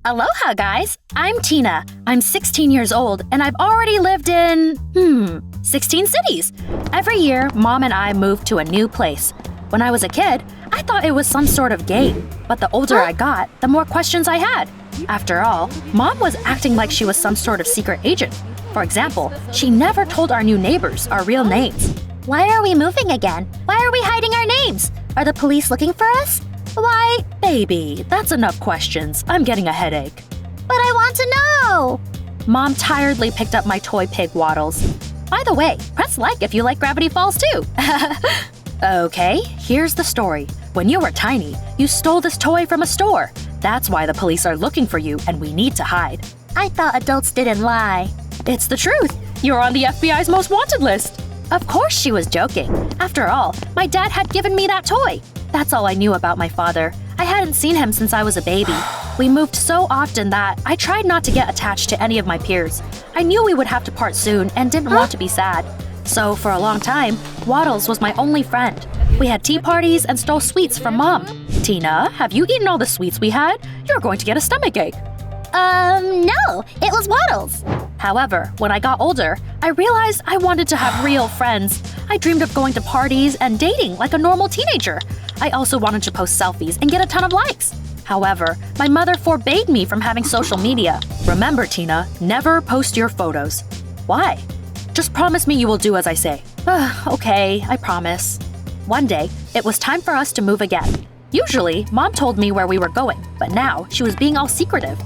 Aloha, guys! I'm Tina. I'm 16 years old, and I've already lived in, 16 cities. Every year, Mom and I moved to a new place. When I was a kid, I thought it was some sort of game, but the older I got, the more questions I had. After all, Mom was acting like she was some sort of secret agent. For example, she never told our new neighbors our real names. Why are we moving again? Why are we hiding our names? Are the police looking for us? Why, baby, that's enough questions. I'm getting a headache. But I want to know! Mom tiredly picked up my toy pig Waddles. By the way, press like if you like Gravity Falls too. Okay, here's the story. When you were tiny, you stole this toy from a store. That's why the police are looking for you and we need to hide. I thought adults didn't lie. It's the truth. You're on the FBI's most wanted list. Of course she was joking. After all, my dad had given me that toy. That's all I knew about my father. I hadn't seen him since I was a baby. We moved so often that I tried not to get attached to any of my peers. I knew we would have to part soon and didn't want to be sad. So for a long time, Waddles was my only friend. We had tea parties and stole sweets from Mom. Tina, have you eaten all the sweets we had? You're going to get a stomachache. No, it was Waddles. However, when I got older, I realized I wanted to have real friends. I dreamed of going to parties and dating like a normal teenager. I also wanted to post selfies and get a ton of likes. However, my mother forbade me from having social media. Remember, Tina, never post your photos. Why? Just promise me you will do as I say. Okay, I promise. One day, it was time for us to move again. Usually, Mom told me where we were going, but now she was being all secretive.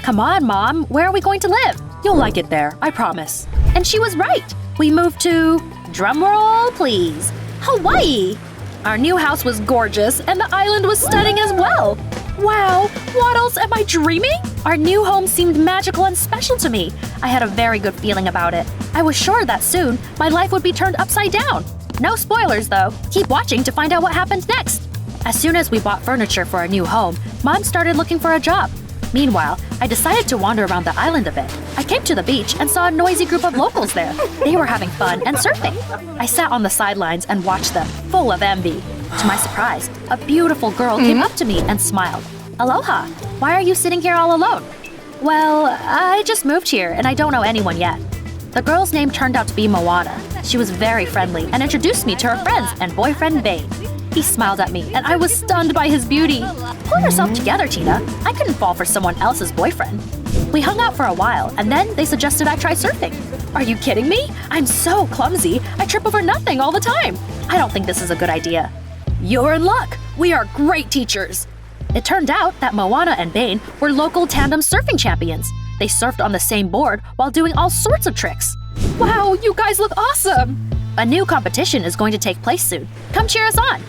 Come on, Mom, where are we going to live? You'll like it there, I promise. And she was right. We moved to… drumroll, please. Hawaii! Our new house was gorgeous, and the island was stunning as well. Wow, Waddles, am I dreaming? Our new home seemed magical and special to me. I had a very good feeling about it. I was sure that soon, my life would be turned upside down. No spoilers, though. Keep watching to find out what happened next. As soon as we bought furniture for our new home, Mom started looking for a job. Meanwhile, I decided to wander around the island a bit. I came to the beach and saw a noisy group of locals there. They were having fun and surfing. I sat on the sidelines and watched them, full of envy. To my surprise, a beautiful girl came up to me and smiled. Aloha, why are you sitting here all alone? Well, I just moved here and I don't know anyone yet. The girl's name turned out to be Moana. She was very friendly and introduced me to her friends and boyfriend Bane. He smiled at me and I was stunned by his beauty. Pull yourself together, Tina. I couldn't fall for someone else's boyfriend. We hung out for a while and then they suggested I try surfing. Are you kidding me? I'm so clumsy. I trip over nothing all the time. I don't think this is a good idea. You're in luck. We are great teachers. It turned out that Moana and Bane were local tandem surfing champions. They surfed on the same board while doing all sorts of tricks. Wow, you guys look awesome! A new competition is going to take place soon. Come cheer us on!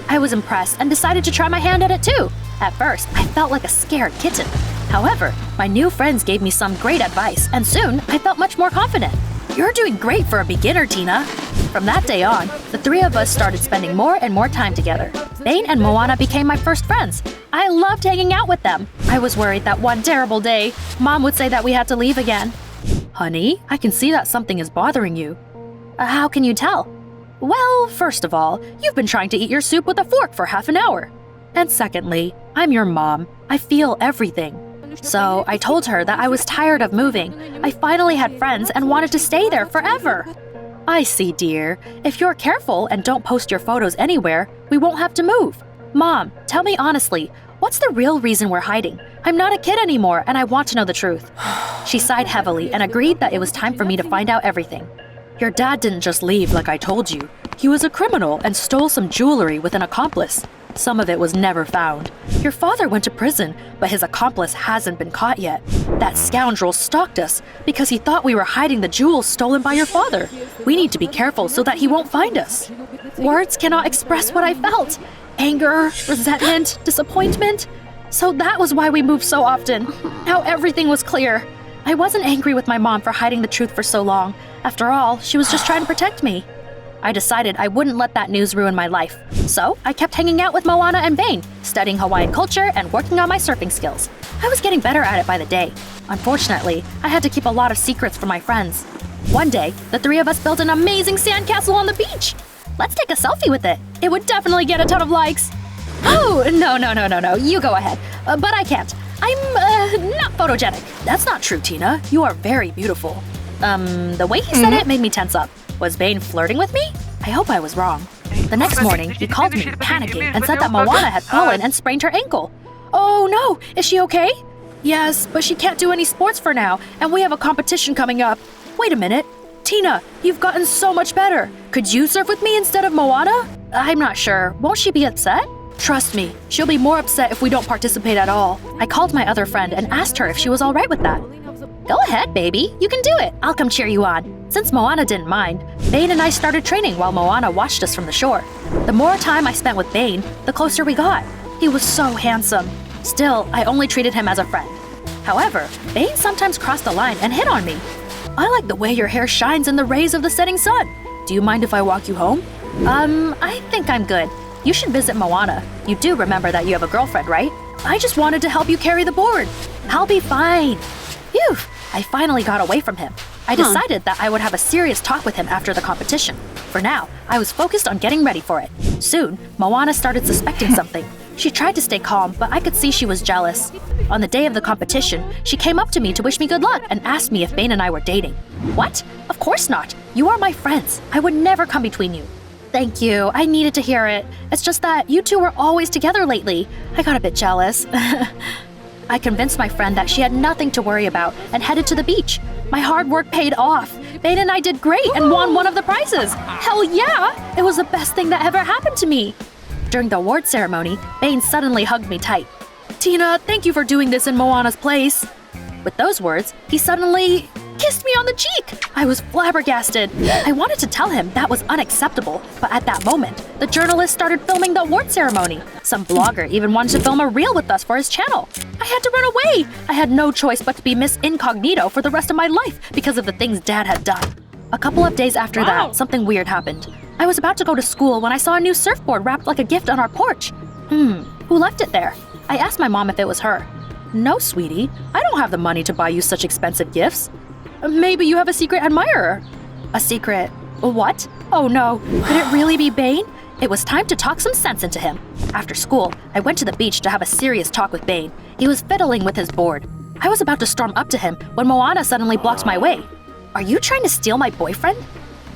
I was impressed and decided to try my hand at it too. At first, I felt like a scared kitten. However, my new friends gave me some great advice, and soon I felt much more confident. You're doing great for a beginner, Tina. From that day on, the three of us started spending more and more time together. Bane and Moana became my first friends. I loved hanging out with them. I was worried that one terrible day, Mom would say that we had to leave again. Honey, I can see that something is bothering you. How can you tell? Well, first of all, you've been trying to eat your soup with a fork for half an hour. And secondly, I'm your mom. I feel everything. So I told her that I was tired of moving. I finally had friends and wanted to stay there forever. I see, dear. If you're careful and don't post your photos anywhere, we won't have to move. Mom, tell me honestly, what's the real reason we're hiding? I'm not a kid anymore and I want to know the truth. She sighed heavily and agreed that it was time for me to find out everything. Your dad didn't just leave like I told you. He was a criminal and stole some jewelry with an accomplice. Some of it was never found. Your father went to prison, but his accomplice hasn't been caught yet. That scoundrel stalked us because he thought we were hiding the jewels stolen by your father. We need to be careful so that he won't find us. Words cannot express what I felt. Anger, resentment, disappointment. So that was why we moved so often. Now everything was clear. I wasn't angry with my mom for hiding the truth for so long. After all, she was just trying to protect me. I decided I wouldn't let that news ruin my life. So I kept hanging out with Moana and Bane, studying Hawaiian culture and working on my surfing skills. I was getting better at it by the day. Unfortunately, I had to keep a lot of secrets from my friends. One day, the three of us built an amazing sandcastle on the beach. Let's take a selfie with it. It would definitely get a ton of likes. Oh, no, you go ahead. But I can't. I'm not photogenic. That's not true, Tina. You are very beautiful. The way he said it made me tense up. Was Bane flirting with me? I hope I was wrong. The next morning, he called me, panicking, and said that Moana had fallen and sprained her ankle. Oh no, is she okay? Yes, but she can't do any sports for now, and we have a competition coming up. Wait a minute. Tina, you've gotten so much better. Could you surf with me instead of Moana? I'm not sure. Won't she be upset? Trust me, she'll be more upset if we don't participate at all. I called my other friend and asked her if she was all right with that. Go ahead, baby. You can do it. I'll come cheer you on. Since Moana didn't mind, Bane and I started training while Moana watched us from the shore. The more time I spent with Bane, the closer we got. He was so handsome. Still, I only treated him as a friend. However, Bane sometimes crossed the line and hit on me. I like the way your hair shines in the rays of the setting sun. Do you mind if I walk you home? I think I'm good. You should visit Moana. You do remember that you have a girlfriend, right? I just wanted to help you carry the board. I'll be fine. Phew, I finally got away from him. I decided that I would have a serious talk with him after the competition. For now, I was focused on getting ready for it. Soon, Moana started suspecting something. She tried to stay calm, but I could see she was jealous. On the day of the competition, she came up to me to wish me good luck and asked me if Bane and I were dating. What? Of course not. You are my friends. I would never come between you. Thank you. I needed to hear it. It's just that you two were always together lately. I got a bit jealous. I convinced my friend that she had nothing to worry about and headed to the beach. My hard work paid off. Bane and I did great and won one of the prizes. Hell yeah! It was the best thing that ever happened to me. During the award ceremony, Bane suddenly hugged me tight. Tina, thank you for doing this in Moana's place. With those words, he suddenly kissed me on the cheek. I was flabbergasted. I wanted to tell him that was unacceptable, but at that moment, the journalist started filming the award ceremony. Some blogger even wanted to film a reel with us for his channel. I had to run away. I had no choice but to be Miss Incognito for the rest of my life because of the things Dad had done. A couple of days after that, something weird happened. I was about to go to school when I saw a new surfboard wrapped like a gift on our porch. Who left it there? I asked my mom if it was her. No, sweetie. I don't have the money to buy you such expensive gifts. Maybe you have a secret admirer. A secret? What? Oh no, could it really be Bane? It was time to talk some sense into him. After school, I went to the beach to have a serious talk with Bane. He was fiddling with his board. I was about to storm up to him when Moana suddenly blocked my way. Are you trying to steal my boyfriend?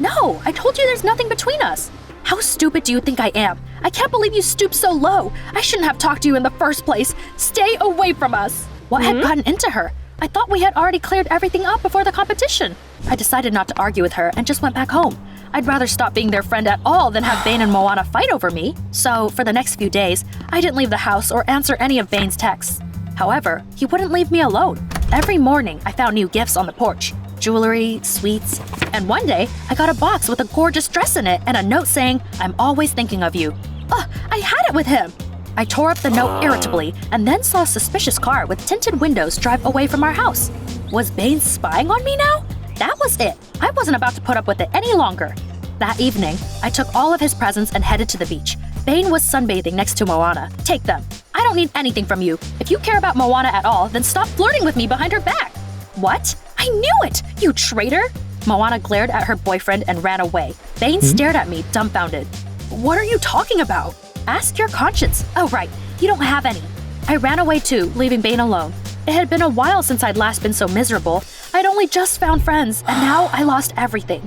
No, I told you there's nothing between us. How stupid do you think I am? I can't believe you stooped so low. I shouldn't have talked to you in the first place. Stay away from us. What had gotten into her? I thought we had already cleared everything up before the competition. I decided not to argue with her and just went back home. I'd rather stop being their friend at all than have Bane and Moana fight over me. So, for the next few days, I didn't leave the house or answer any of Bane's texts. However, he wouldn't leave me alone. Every morning, I found new gifts on the porch. Jewelry, sweets, and one day, I got a box with a gorgeous dress in it and a note saying, "I'm always thinking of you." I had it with him! I tore up the note irritably and then saw a suspicious car with tinted windows drive away from our house. Was Bane spying on me now? That was it. I wasn't about to put up with it any longer. That evening, I took all of his presents and headed to the beach. Bane was sunbathing next to Moana. Take them. I don't need anything from you. If you care about Moana at all, then stop flirting with me behind her back. What? I knew it! You traitor! Moana glared at her boyfriend and ran away. Bane stared at me, dumbfounded. What are you talking about? Ask your conscience. Oh, right. You don't have any. I ran away too, leaving Bane alone. It had been a while since I'd last been so miserable. I'd only just found friends, and now I lost everything.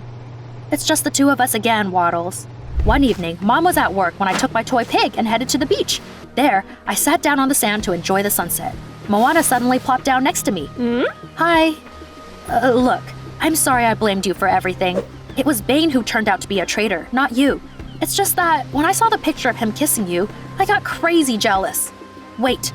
It's just the two of us again, Waddles. One evening, Mom was at work when I took my toy pig and headed to the beach. There, I sat down on the sand to enjoy the sunset. Moana suddenly plopped down next to me. Hi. Look, I'm sorry I blamed you for everything. It was Bane who turned out to be a traitor, not you. It's just that when I saw the picture of him kissing you, I got crazy jealous. Wait,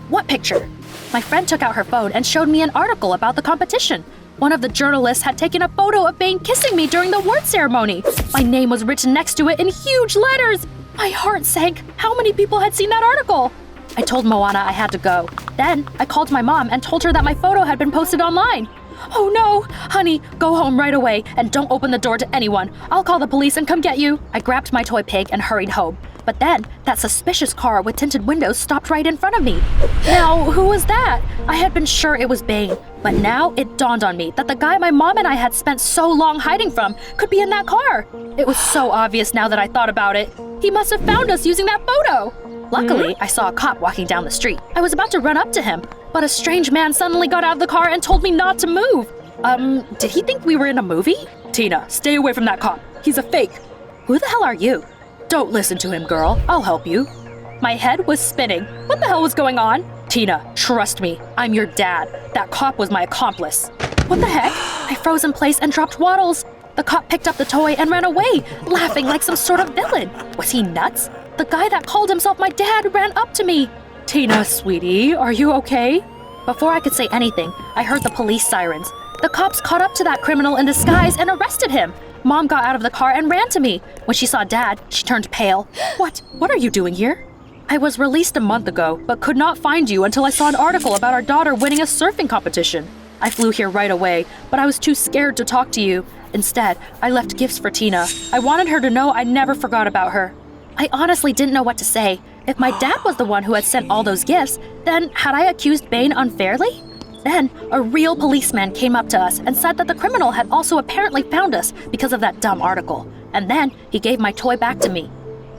what picture? My friend took out her phone and showed me an article about the competition. One of the journalists had taken a photo of Bane kissing me during the award ceremony. My name was written next to it in huge letters. My heart sank. How many people had seen that article? I told Moana I had to go. Then, I called my mom and told her that my photo had been posted online. Oh no! Honey, go home right away and don't open the door to anyone. I'll call the police and come get you. I grabbed my toy pig and hurried home. But then, that suspicious car with tinted windows stopped right in front of me. Now, who was that? I had been sure it was Bane, but now it dawned on me that the guy my mom and I had spent so long hiding from could be in that car. It was so obvious now that I thought about it. He must have found us using that photo. Luckily, I saw a cop walking down the street. I was about to run up to him, but a strange man suddenly got out of the car and told me not to move. Did he think we were in a movie? Tina, stay away from that cop. He's a fake. Who the hell are you? Don't listen to him, girl. I'll help you. My head was spinning. What the hell was going on? Tina, trust me. I'm your dad. That cop was my accomplice. What the heck? I froze in place and dropped Waddles. The cop picked up the toy and ran away, laughing like some sort of villain. Was he nuts? The guy that called himself my dad ran up to me. Tina, sweetie, are you okay? Before I could say anything, I heard the police sirens. The cops caught up to that criminal in disguise and arrested him. Mom got out of the car and ran to me. When she saw Dad, she turned pale. What are you doing here? I was released a month ago, but could not find you until I saw an article about our daughter winning a surfing competition. I flew here right away, but I was too scared to talk to you. Instead, I left gifts for Tina. I wanted her to know I never forgot about her. I honestly didn't know what to say. If my dad was the one who had sent all those gifts, then had I accused Bane unfairly? Then, a real policeman came up to us and said that the criminal had also apparently found us because of that dumb article. And then, he gave my toy back to me.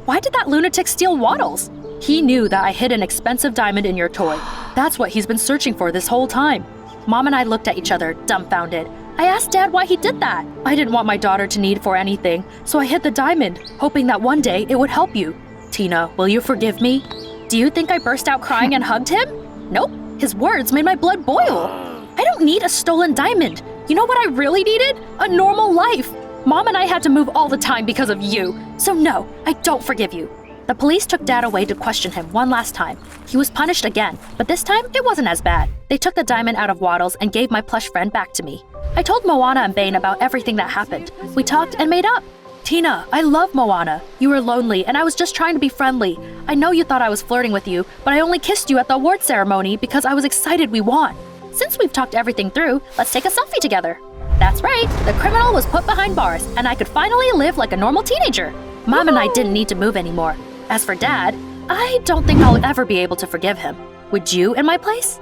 Why did that lunatic steal Waddles? He knew that I hid an expensive diamond in your toy. That's what he's been searching for this whole time. Mom and I looked at each other, dumbfounded. I asked Dad why he did that. I didn't want my daughter to need for anything, so I hid the diamond, hoping that one day it would help you. Tina, will you forgive me? Do you think I burst out crying and hugged him? Nope. His words made my blood boil. I don't need a stolen diamond. You know what I really needed? A normal life. Mom and I had to move all the time because of you. So no, I don't forgive you. The police took Dad away to question him one last time. He was punished again, but this time it wasn't as bad. They took the diamond out of Waddles and gave my plush friend back to me. I told Moana and Bane about everything that happened. We talked and made up. Tina, I love Moana. You were lonely and I was just trying to be friendly. I know you thought I was flirting with you, but I only kissed you at the award ceremony because I was excited we won. Since we've talked everything through, let's take a selfie together. That's right, the criminal was put behind bars and I could finally live like a normal teenager. Mom and I didn't need to move anymore. As for Dad, I don't think I'll ever be able to forgive him. Would you in my place?